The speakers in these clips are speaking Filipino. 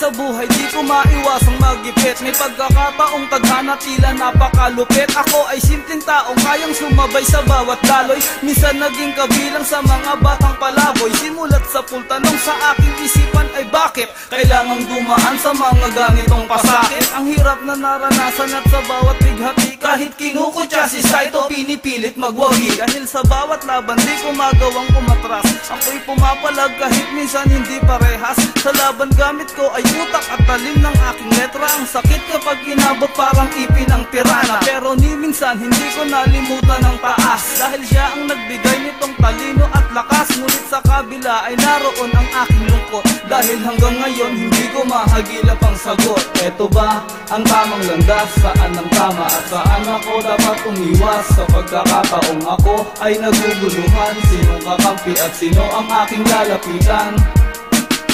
sa buhay, di ko maiwasang magipit. May pagkakataong tadhana tila napakalupit. Ako ay simpleng taong kayang sumabay sa bawat daloy. Minsan naging kabilang sa mga batang palaboy. Simulat sa pultanong sa aking isipan ay bakit kailangang dumaan sa mga ganitong pasakit. Ang hirap na naranasan at sa bawat bighati, kahit kinukutya si Saito, pinipilit magwagi. Dahil sa bawat laban di ko magawang kumatras. Ako'y pumapalag kahit minsan hindi parehas. Sa laban gamit ko ay utak at talim ng aking letra. Ang sakit kapag inabot parang ipin ng tirana. Pero ni minsan hindi ko nalimutan ng taas, dahil siya ang nagbigay nitong talino at lakas. Ngunit sa kabila ay naroon ang aking lungkot, dahil hanggang ngayon hindi ko mahagilap ang sagot. Eto ba ang tamang landas? Saan ang tama at saan ako dapat umiwas? Sa pagkakataong ako ay naguguluhan, sinong kakampi at sino ang aking lalapitan?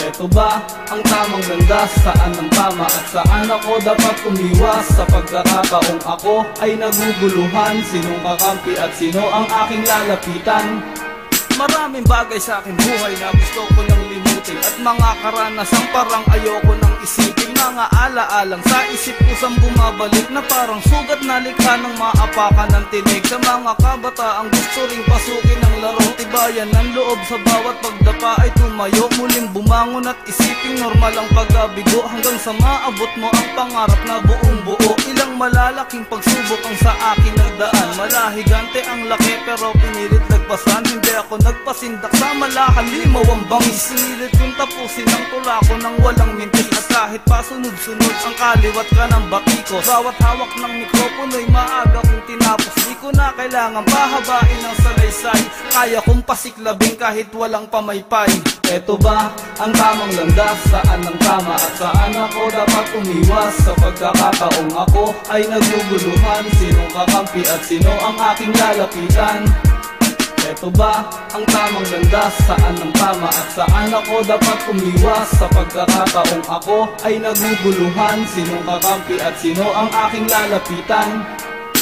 Eto ba ang tamang landas? Saan ang tama at saan ako dapat umiwas? Sa pagkakataong ako ay naguguluhan, sinong kakampi at sino ang aking lalapitan? Maraming bagay sa aking buhay na gusto ko nang limutin, at mga karanasang parang ayoko nang isipin. Mga alaalang sa isip ko sang bumabalik, na parang sugat na likha ng maapakan ng tinig. Sa mga kabataang gusto ring pasukin ang laro, tibayan ng loob sa bawat pagdapa ay tumayo. Muling bumangon at isiping normal ang pag-abigo, hanggang sa maabot mo ang pangarap na buong buo. Ilang malalaking pagsubok ang sa akin nagdaan, malahigante ang laki pero pinilit lagpasan. Hindi ako nagpasindak sa malakalimaw ang bangis. Sinilit kong tapusin ang tula ko nang walang mintis, at kahit pa sunod-sunod ang kaliwat ka ng bati ko. Bawat hawak ng mikropono'y maaga kong tinapos. Di ko na kailangan pahabain ang salaysay, kaya kong pasiklabing kahit walang pamaypay. Eto ba ang tamang landas? Saan ang tama at saan ako dapat umiwas? Sa pagkakataong ako ay naguguluhan, sinong kakampi at sino ang aking lalapitan? Eto ba ang tamang landas? Saan ang tama at saan ako dapat umiwas? Sa pagkakataong ako ay naguguluhan, sinong kakampi at sino ang aking lalapitan?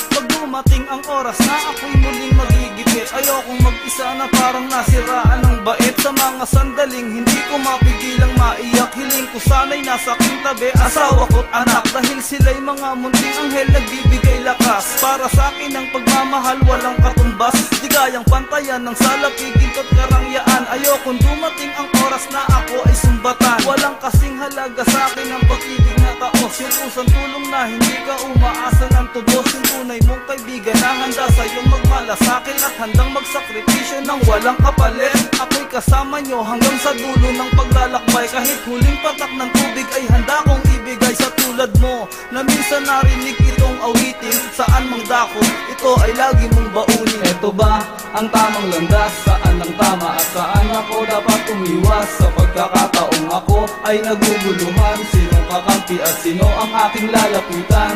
Pag dumating ang oras na ako'y muling magigipit, ayokong mag-isa na parang nasiraan ng bait. Sa mga sandaling hindi ko mapigilang maiyak, hiling ko sana'y nasa aking tabi asawa ko't anak, dahil sila'y mga munting anghel nagbibigay lakas. Para sa akin ang pagmamahal walang katumbas, di kayang pantayan ng salapigin ko't karangyaan. Ayokong dumating ang oras na ako ay sumbatan, walang kasing halaga sa akin ang pag-ibig na taos. Yung kusang tulong na hindi ka umaasa ng tubos, yung tunay mong kaibigan na handa sa'yong magmalasakit at handang magsakripisyo ng walang kapalit. Ako'y kasama nyo hanggang sa dulo ng paglalakbay, kahit huling patak ng tubig ay handa kong ibigay sa tulad mo, na minsan narinig itong awitin. Saan mang dako, ito ay lagi mong baunin. Eto ba ang tamang landas? Saan ang tama at saan ako dapat umiwas? Sa pagkakataong ako ay naguguluhan, sinong kakampi at sino ang aking lalapitan?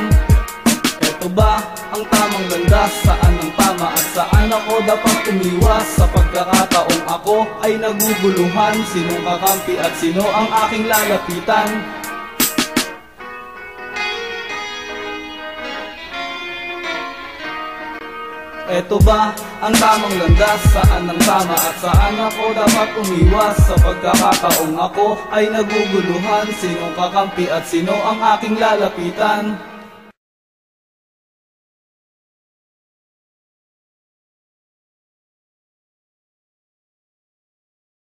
Eto ba ang tamang landas? Saan ang tama at saan ako dapat umiwas? Sa pagkakataong ako ay naguguluhan, sinong kakampi at sino ang aking lalapitan? Eto ba ang tamang landas? Saan ang tama at saan ako dapat umiwas? Sa pagkakataong ako ay naguguluhan, sinong kakampi at sino ang aking lalapitan?